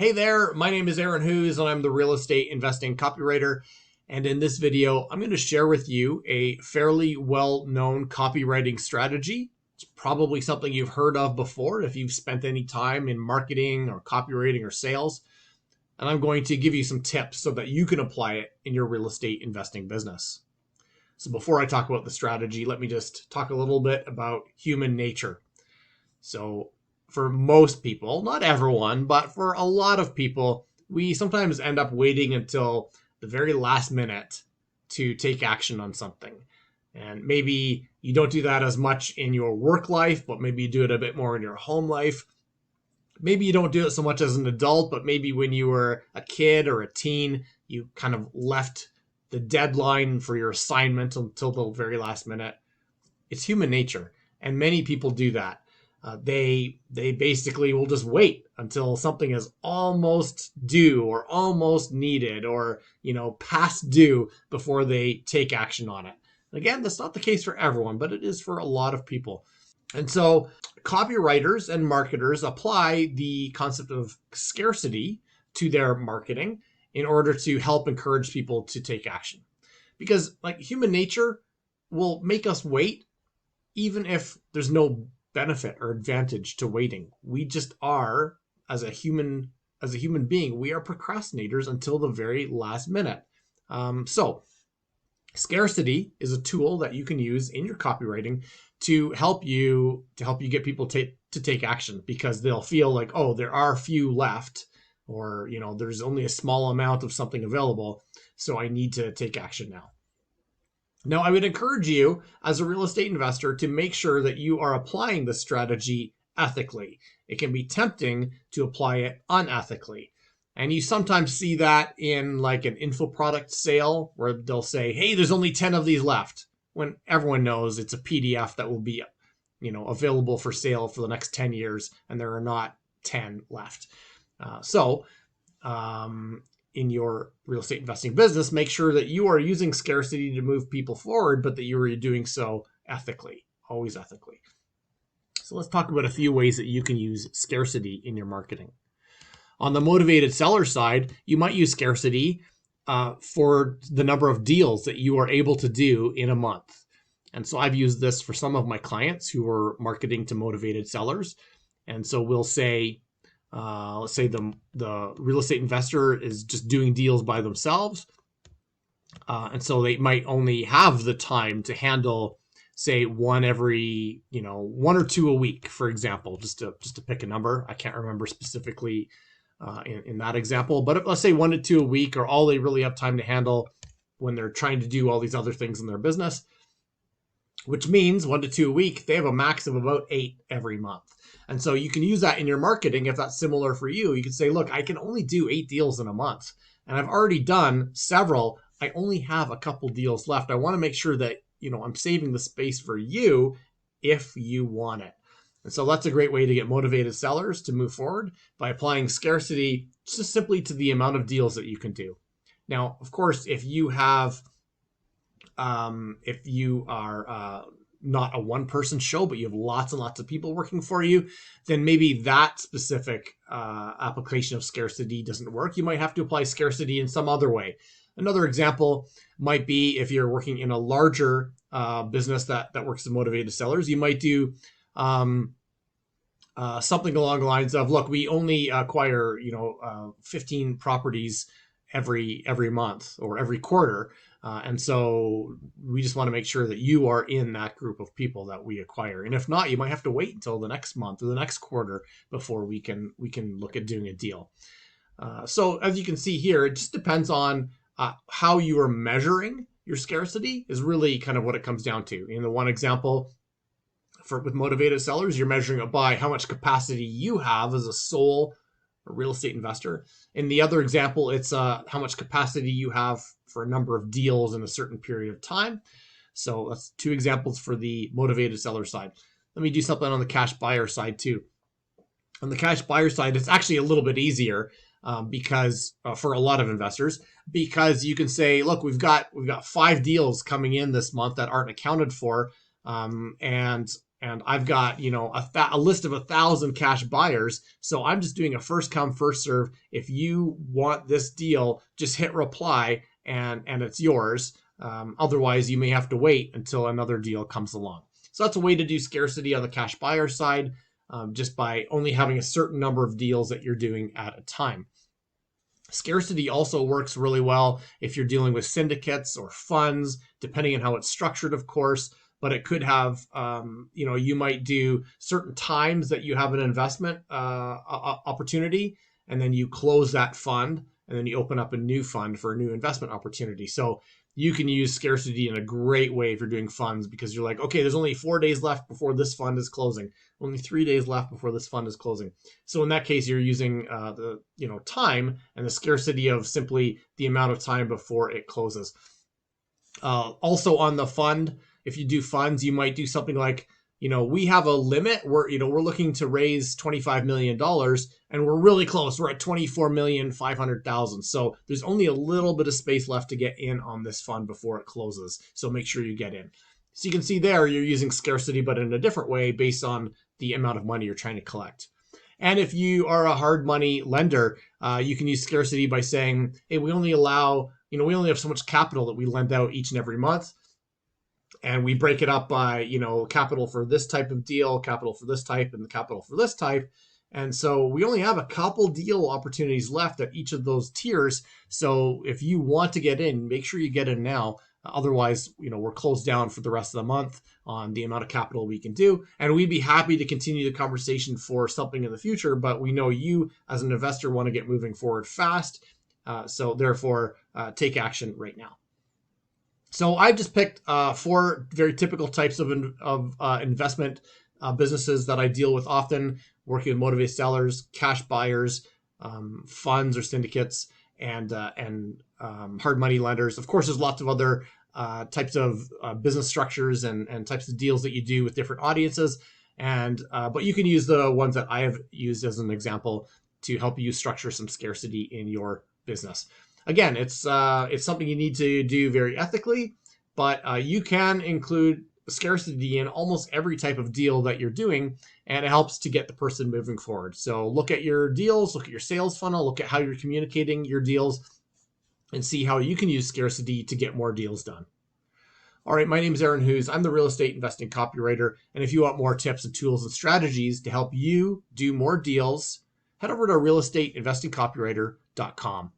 Hey there, my name is Aaron Hughes and I'm the real estate investing copywriter. And in this video, I'm going to share with you a fairly well-known copywriting strategy. It's probably something you've heard of before if you've spent any time in marketing or copywriting or sales. And I'm going to give you some tips so that you can apply it in your real estate investing business. So before I talk about the strategy, let me just talk a little bit about human nature. So for most people, not everyone, but for a lot of people, we sometimes end up waiting until the very last minute to take action on something. And maybe you don't do that as much in your work life, but maybe you do it a bit more in your home life. Maybe you don't do it so much as an adult, but maybe when you were a kid or a teen, you kind of left the deadline for your assignment until the very last minute. It's human nature, and many people do that. They basically will just wait until something is almost due or almost needed or, past due before they take action on it. Again, that's not the case for everyone, but it is for a lot of people. And so copywriters and marketers apply the concept of scarcity to their marketing in order to help encourage people to take action. Because human nature will make us wait even if there's no benefit or advantage to waiting. We just are, as a human being, we are procrastinators until the very last minute. So scarcity is a tool that you can use in your copywriting to help you get people to take action, because they'll feel like, oh, there are few left, or there's only a small amount of something available, so I need to take action now. Now, I would encourage you as a real estate investor to make sure that you are applying the strategy ethically. It can be tempting to apply it unethically. And you sometimes see that in an info product sale where they'll say, hey, there's only 10 of these left, when everyone knows it's a PDF that will be, available for sale for the next 10 years, and there are not 10 left. In your real estate investing business, make sure that you are using scarcity to move people forward, but that you are doing so ethically, always ethically. So let's talk about a few ways that you can use scarcity in your marketing. On the motivated seller side, you might use scarcity for the number of deals that you are able to do in a month. And so I've used this for some of my clients who are marketing to motivated sellers. And so we'll say, let's say the real estate investor is just doing deals by themselves. And so they might only have the time to handle, say, one or two a week, for example, just to pick a number. I can't remember specifically in that example, but let's say 1 to 2 a week are all they really have time to handle when they're trying to do all these other things in their business, which means 1 to 2 a week, they have a max of about 8 every month. And so you can use that in your marketing if that's similar for you. You can say, look, I can only do 8 deals in a month, and I've already done several. I only have a couple deals left. I want to make sure that, I'm saving the space for you if you want it. And so that's a great way to get motivated sellers to move forward, by applying scarcity just simply to the amount of deals that you can do. Now, of course, if you are not a one-person show, but you have lots and lots of people working for you, then maybe that specific application of scarcity doesn't work. You might have to apply scarcity in some other way. Another example might be if you're working in a larger business that works with motivated sellers, you might do something along the lines of, look, we only acquire 15 properties every month or every quarter. And so we just want to make sure that you are in that group of people that we acquire. And if not, you might have to wait until the next month or the next quarter before we can look at doing a deal. So as you can see here, it just depends on how you are measuring your scarcity is really kind of what it comes down to. In the one example, with motivated sellers, you're measuring it by how much capacity you have as a sole real estate investor. In the other example, it's how much capacity you have for a number of deals in a certain period of time. So that's 2 examples for the motivated seller side. Let me do something on the cash buyer side too. On the cash buyer side, it's actually a little bit easier because for a lot of investors, because you can say, look, we've got 5 deals coming in this month that aren't accounted for, and and I've got, a list of 1,000 cash buyers. So I'm just doing a first come, first serve. If you want this deal, just hit reply and it's yours. Otherwise, you may have to wait until another deal comes along. So that's a way to do scarcity on the cash buyer side, just by only having a certain number of deals that you're doing at a time. Scarcity also works really well if you're dealing with syndicates or funds, depending on how it's structured, of course. But it could have, you might do certain times that you have an investment opportunity, and then you close that fund, and then you open up a new fund for a new investment opportunity. So you can use scarcity in a great way if you're doing funds, because you're like, okay, there's only 4 days left before this fund is closing. Only 3 days left before this fund is closing. So in that case, you're using the time and the scarcity of simply the amount of time before it closes. Also on the fund, if you do funds, you might do something like, we have a limit. We're looking to raise $25 million, and we're really close. We're at $24,500,000. So there's only a little bit of space left to get in on this fund before it closes. So make sure you get in. So you can see there, you're using scarcity, but in a different way based on the amount of money you're trying to collect. And if you are a hard money lender, you can use scarcity by saying, hey, we only have so much capital that we lend out each and every month. And we break it up by, capital for this type of deal, capital for this type, and the capital for this type. And so we only have a couple deal opportunities left at each of those tiers. So if you want to get in, make sure you get in now. Otherwise, we're closed down for the rest of the month on the amount of capital we can do. And we'd be happy to continue the conversation for something in the future, but we know you as an investor want to get moving forward fast. So therefore, take action right now. So I just picked 4 very typical types of investment businesses that I deal with often, working with motivated sellers, cash buyers, funds or syndicates, and hard money lenders. Of course, there's lots of other types of business structures and types of deals that you do with different audiences. But you can use the ones that I have used as an example to help you structure some scarcity in your business. Again, it's something you need to do very ethically, but you can include scarcity in almost every type of deal that you're doing, and it helps to get the person moving forward. So look at your deals, look at your sales funnel, look at how you're communicating your deals, and see how you can use scarcity to get more deals done. All right, my name is Aaron Hughes. I'm the real estate investing copywriter, and if you want more tips and tools and strategies to help you do more deals, head over to realestateinvestingcopywriter.com.